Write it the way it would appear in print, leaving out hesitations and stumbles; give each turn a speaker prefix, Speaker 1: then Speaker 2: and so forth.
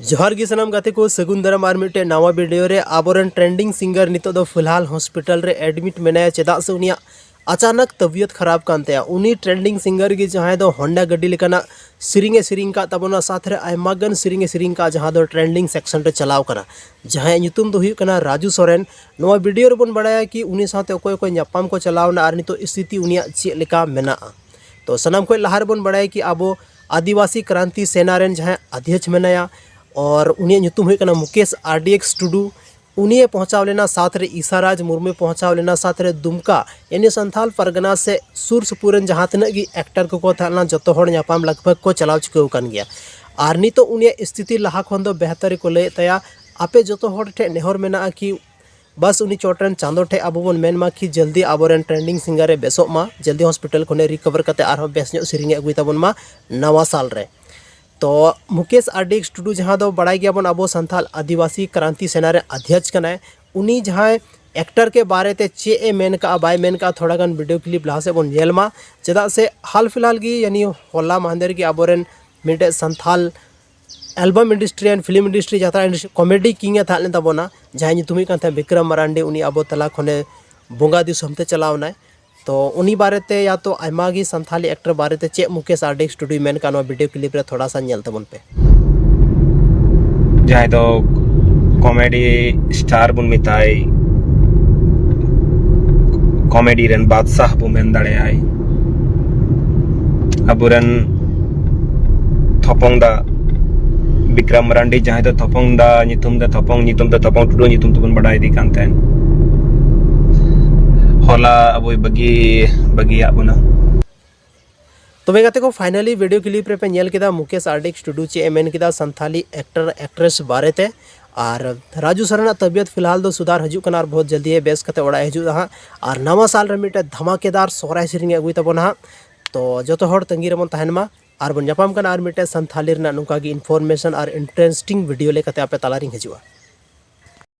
Speaker 1: जोहार गी सनाम गाते को सगुन दाराम आर मिटे नवा वीडियो रे आबोरन ट्रेंडिंग सिंगर नितो दो फिलहाल हॉस्पिटल रे एडमिट मेनाया चेदा से उनिया अचानक तबियत खराब कानते उनी ट्रेंडिंग सिंगर की जहाँ दो होंडा गड्डी लेकाना सिरिंग का तबना साथ रे आयमागन सिरिंग का जहाँ दो ट्रेंडिंग सेक्शन रे चलाव कना जहाँ ᱧᱩᱛᱩᱢ दो हुई कना राजू सोरेन। नवा वीडियो रे बन बड़ाया कि उनी साथे ओकोय को ᱧᱟᱯᱟᱢ को चलावना आर नितो स्थिति उनिया चेक लेका मेना। तो सनाम को लहार बन बड़ाया कि आबो आदिवासी क्रांति सेना रेन जहाँ अध्यक्ष मेनाया और उन्हें ᱧᱩᱛᱩᱢ हुई कना मुकेश RDX टुडू उन्हें पहुँचाव लेना साथ रे ईसाराज मुर्मू पहुँचाव लेना साथ रे दुमका यानी संथाल परगना से सुर सुपुरन जहाँ तक की एक्टर को थाना जो हड़ ᱧᱟᱯᱟᱢ लगभग को चलाव चुके कान गया और नितो उन्हें स्थिति लहा खन दो बेहतर को लय तया आपे जो हड़ ठे नेहर मेना कि बस उन्हीं चोटन चांदो ठे अब बन मेनमा कि जल्दी आबोरेन ट्रेंडिंग सिंगर रे बेसोक मा जल्दी हॉस्पिटल को रिकवर करते आर बेस सिरिंग अगुई तबन मा नवा साल रे। तो मुकेश RDX टुडू जहाँ दो बड़ा गया बन अब संथाल आदिवासी क्रांति सेना रे अध्यक्ष कना उन्हीं जहाँ एक्टर के बारे ते चे ए मेन का बाय मेन का थोड़ा गन वीडियो क्लिप लहा से बन जेलमा चेदा से हाल फिलहाल की यानी होला माहदेर की आबोरेन मिटे Santhal album industry and film industry जहाँ कॉमेडी किंग था तबना जहाँ ᱧᱩᱛᱩᱢ कान विक्रम मरांडी उन्हीं अब तला खने बोंगा दिसम ते चलावना। तो उन्हीं बारे ते या तो आयमागी संथाली एक्टर बारे ते चे मुकेश RDX टुडू मेन का वीडियो क्लिप रे थोड़ा सा नेल तबन पे
Speaker 2: जहाँ तो कॉमेडी स्टार बुन मिताई कॉमेडी रन बादशाह बु मेन दाड़े आई अबुरन थोपोंगदा विक्रम मरांडी जहाँ तो थोपोंगदा ᱧᱩᱛᱩᱢ दा थोपोंग टुडू ᱧᱩᱛᱩᱢ तबन बड़ा इदी कानते होला अब बगी आबुना।
Speaker 1: तो गाते को फाइनली वीडियो क्लिप रे पे नेल केदा मुकेश RDX टुडू चे मेन केदा संथाली एक्टर एक्ट्रेस बारे ते और राजू सोरेन तबियत फिलहाल दो सुधार हजू कना और बहुत जल्दी बेस कते ओड़ा हजू हाँ और नवा साल रे मिटे धमाकेदार सोहराय सिरिंग अगुई तबना। तो जो हड़ तंगी रेबन तहनमा और बन ᱧᱟᱯᱟᱢ कना और मिटे संथाली नुका की इन्फॉर्मेशन और इंटरेस्टिंग वीडियो लेकते आपे तालारिंग हजूआ।